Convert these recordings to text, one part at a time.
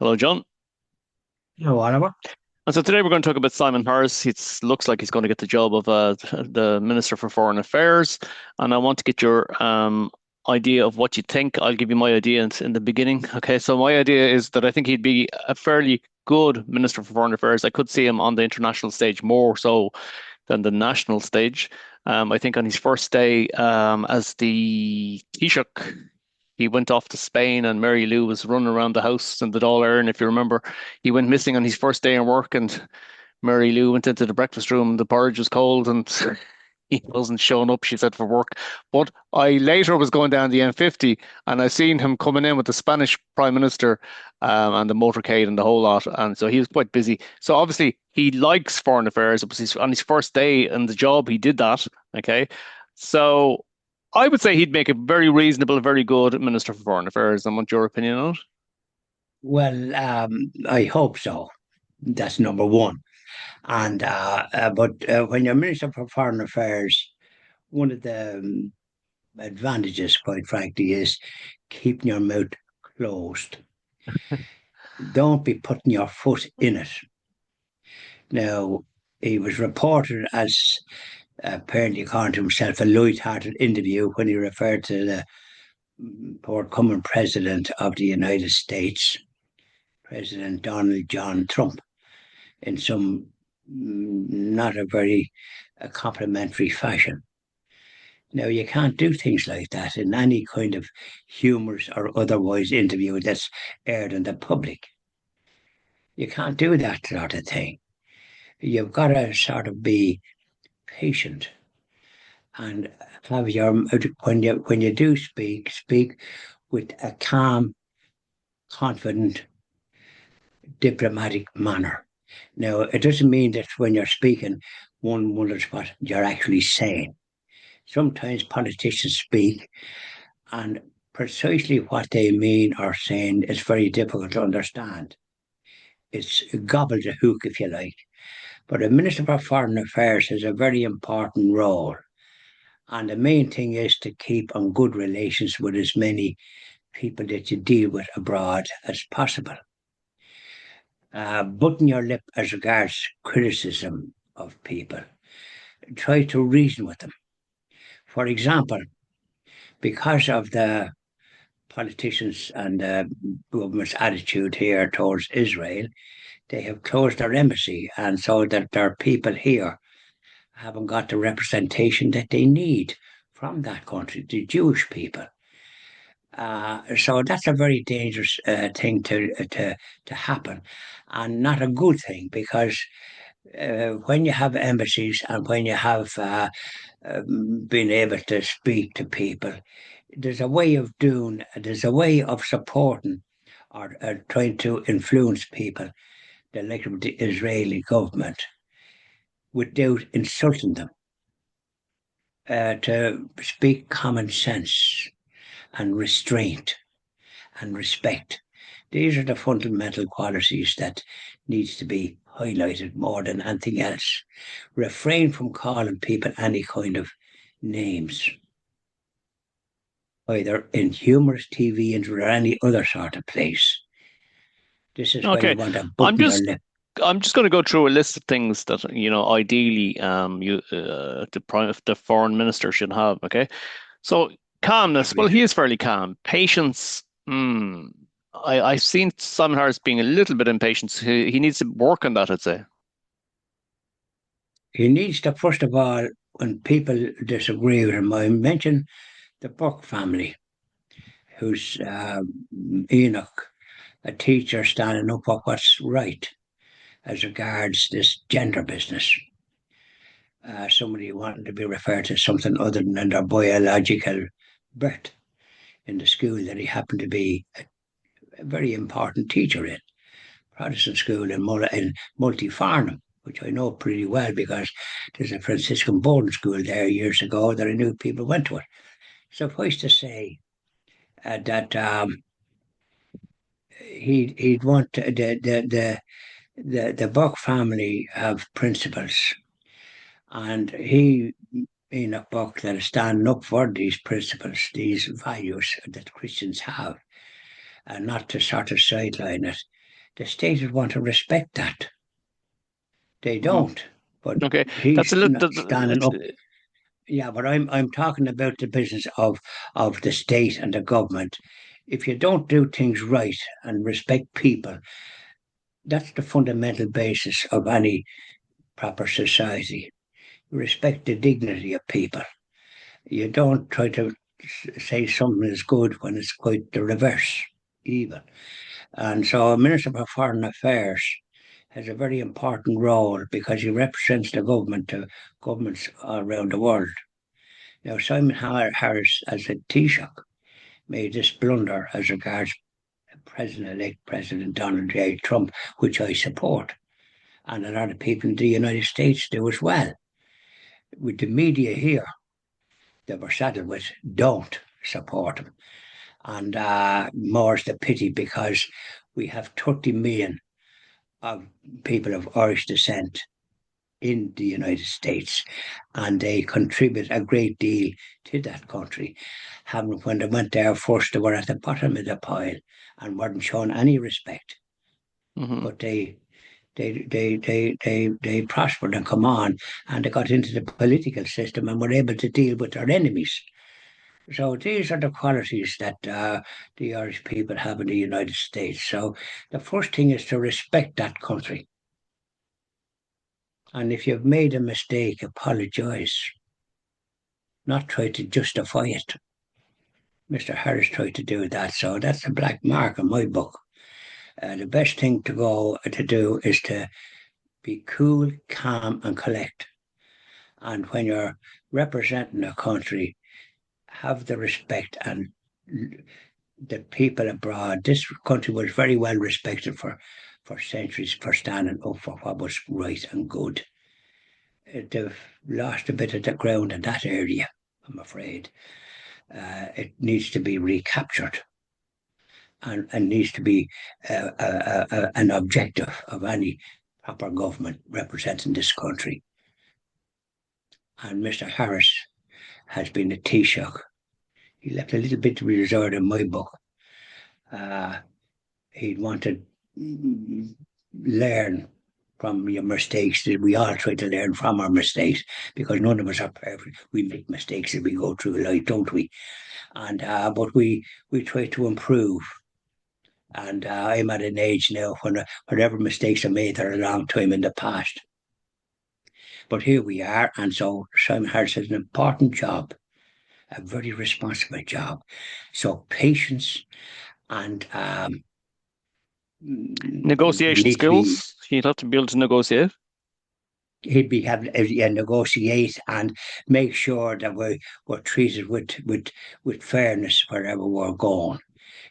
Hello, John. No, Oliver. And so today we're going to talk about Simon Harris. It looks like he's going to get the job of the Minister for Foreign Affairs. And I want to get your idea of what you think. I'll give you my idea in the beginning. Okay, so my idea is that I think he'd be a fairly good Minister for Foreign Affairs. I could see him on the international stage more so than the national stage. I think on his first day as the Taoiseach, he went off to Spain and Mary Lou was running around the house in the Dáil Éireann. If you remember, he went missing on his first day in work and Mary Lou went into the breakfast room. The porridge was cold and he wasn't showing up, she said, for work. But I later was going down the M50 and I seen him coming in with the Spanish Prime Minister and the motorcade and the whole lot. And so he was quite busy. So obviously he likes foreign affairs. It was on his first day in the job, he did that. Okay. So I would say he'd make a very reasonable, very good Minister for Foreign Affairs. I want your opinion on it. Well, I hope so. That's number one. But when you're Minister for Foreign Affairs, one of the advantages, quite frankly, is keeping your mouth closed. Don't be putting your foot in it. Now, he was reported as apparently, according to himself, a light-hearted interview when he referred to the forthcoming president of the United States, President Donald John Trump, in some not a very complimentary fashion. Now, you can't do things like that in any kind of humorous or otherwise interview that's aired in the public. You can't do that sort of thing. You've got to sort of be patient and have your when you do speak with a calm, confident, diplomatic manner. Now, it doesn't mean that when you're speaking, one wonders what you're actually saying. Sometimes politicians speak, and precisely what they mean or saying is very difficult to understand. It's gobbledygook, if you like. But a Minister for Foreign Affairs has a very important role. And the main thing is to keep on good relations with as many people that you deal with abroad as possible. Button your lip as regards criticism of people. Try to reason with them. For example, because of the politicians and the government's attitude here towards Israel, they have closed their embassy, and so that their people here haven't got the representation that they need from that country, the Jewish people. So that's a very dangerous thing to happen, and not a good thing because when you have embassies and when you have being able to speak to people, there's a way of supporting or trying to influence people, the like of the Israeli government, without insulting them, to speak common sense and restraint and respect. These are the fundamental qualities that needs to be highlighted more than anything else. Refrain from calling people any kind of names, either in humorous TV or any other sort of place. This is why you Okay. want to I'm button your just lip. I'm just going to go through a list of things that, ideally, the foreign minister should have. Okay, so calmness. Well, Right. he is fairly calm. Patience. I've seen Simon Harris being a little bit impatient. He needs to work on that, I'd say. He needs to, first of all, when people disagree with him, I mention the Buck family, who's Enoch, a teacher standing up for what's right as regards this gender business. Somebody wanting to be referred to something other than their biological birth in the school that he happened to be a very important teacher in, Protestant school in Multifarnham, which I know pretty well because there's a Franciscan boarding school there years ago that I knew people went to it. Suffice to say that he'd want the Buck family have principles, and Enoch Buck that is standing up for these principles, these values that Christians have, and not to sort of sideline it. the state would want to respect that. They Mhm. don't. But Okay, that's he's a little. not standing up. Yeah, but I'm talking about the business of the state and the government. If you don't do things right and respect people, that's the fundamental basis of any proper society. Respect the dignity of people. You don't try to say something is good when it's quite the reverse, even. And so a Minister for Foreign Affairs has a very important role because he represents the government to governments around the world. Now, Simon Harris, as a Taoiseach, made this blunder as regards President-elect President Donald J. Trump, which I support, and a lot of people in the United States do as well. With the media here, that we're saddled with, don't support him. And more's the pity because we have 30 million of people of Irish descent in the United States, and they contribute a great deal to that country. Having when they went there first, they were at the bottom of the pile and weren't shown any respect. Mhm. But they prospered and come on, and they got into the political system and were able to deal with their enemies. So these are the qualities that the Irish people have in the United States. So the first thing is to respect that country. And if you've made a mistake, apologise, not try to justify it. Mr. Harris tried to do that, so that's a black mark in my book. The best thing to do is to be cool, calm, and collect. And when you're representing a country, have the respect and the people abroad. This country was very well respected for centuries for standing up for what was right and good. They've lost a bit of the ground in that area, I'm afraid. It needs to be recaptured and needs to be an objective of any proper government representing this country. And Mr. Harris has been a Taoiseach. He left a little bit to be reserved in my book. He'd want to learn from your mistakes. We all try to learn from our mistakes because none of us are perfect. We make mistakes as we go through life, don't we? And but we try to improve. And I'm at an age now when whatever mistakes I made are a long time in the past. But here we are, and so Simon Harris has an important job, a very responsible job. So patience and we Negotiation need to be skills. You'd have to be able to negotiate. he'd be having negotiate and make sure that we're treated with fairness wherever we're going.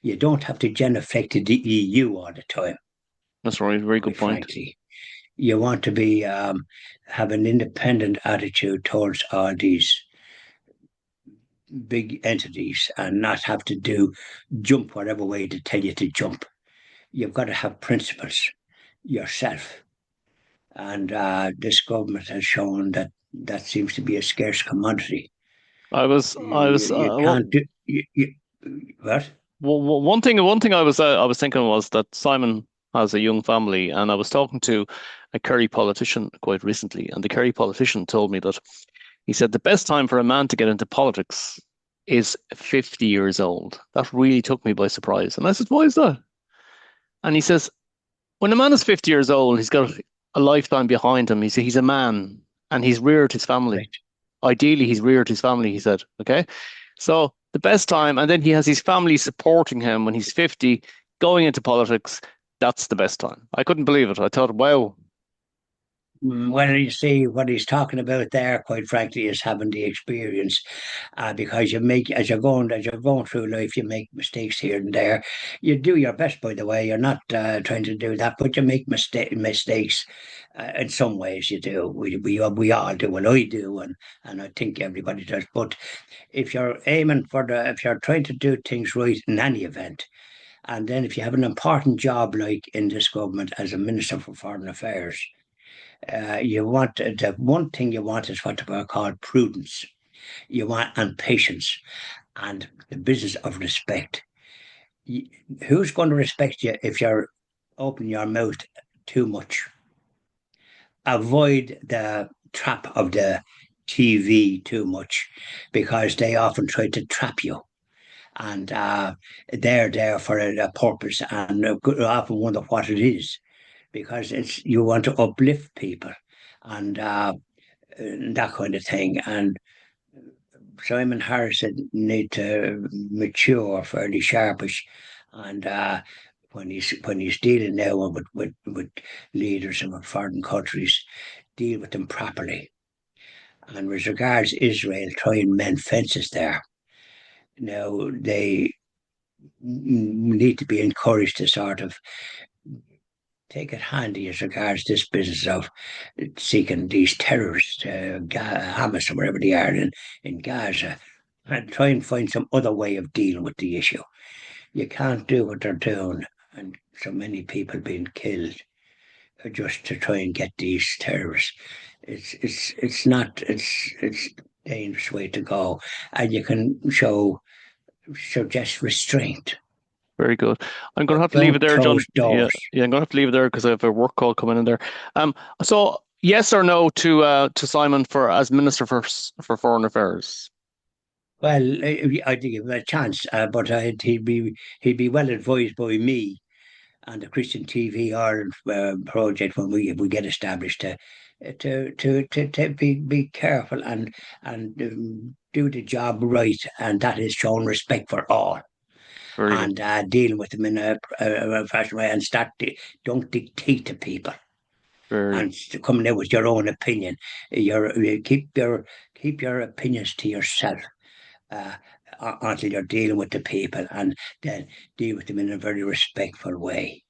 You don't have to genuflect to the EU all the time, That's right. Very good quite point. frankly. You want to be have an independent attitude towards all these big entities and not have to jump whatever way they tell you to jump. You've got to have principles yourself. And this government has shown that that seems to be a scarce commodity. I was, You can't do what? one thing I was thinking was that Simon has a young family, and I was talking to a Kerry politician quite recently, and the Kerry politician told me that he said the best time for a man to get into politics is 50 years old. That really took me by surprise. And I said, why is that? And he says, when a man is 50 years old, he's got a lifetime behind him. He's a man and he's reared his family. Right. Ideally, he's reared his family, he said. Okay. So the best time, and then he has his family supporting him when he's 50, going into politics. That's the best time. I couldn't believe it. I thought, wow. Well, you see, what he's talking about there, quite frankly, is having the experience, because you make as you're going through life, you make mistakes here and there. You do your best, by the way. You're not trying to do that, but you make mistakes. In some ways, you do. We all do, and I do, and I think everybody does. But if you're aiming for if you're trying to do things right in any event, and then if you have an important job like in this government as a Minister for Foreign Affairs, you want the one thing you want is what are called prudence. You want and patience and the business of respect. Who's going to respect you if you're open your mouth too much. Avoid the trap of the TV too much because they often try to trap you. And they're there for a purpose, and often wonder what it is because it's you want to uplift people and that kind of thing. And Simon Harrison need to mature fairly sharpish, and when he's dealing now with leaders of foreign countries, deal with them properly. And with regards Israel, try and mend fences there. Now they need to be encouraged to sort of take it handy as regards this business of seeking these terrorists, Hamas or wherever they are in Gaza, and try and find some other way of dealing with the issue. You can't do what they're doing, and so many people being killed just to try and get these terrorists. It's not it's a dangerous way to go, and you can suggest restraint. Very good. I'm going to But have to leave it don't there, close John. Yeah, doors. yeah, I'm going to have to leave it there because I have a work call coming in there. Um, so yes or no to Simon for as Minister for Foreign Affairs? Well, I think give him a chance, but he'd be well advised by me and the Christian TV Ireland project when we get established to be careful and do the job right, and that is showing respect for all Very good. and dealing with them in a fashion way and don't dictate to people Very, and coming out with your own opinion. You keep your opinions to yourself uh, until you're dealing with the people, and then deal with them in a very respectful way.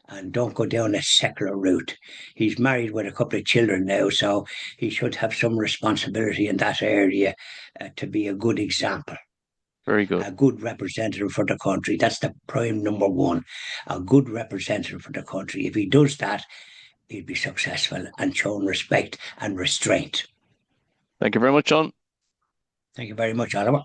And don't go down a secular route. He's married with a couple of children now, so he should have some responsibility in that area to be a good example, very good. a good representative for the country. That's the prime number one, a good representative for the country. If he does that, he'll be successful and shown respect and restraint. Thank you very much, John. Thank you very much, Oliver.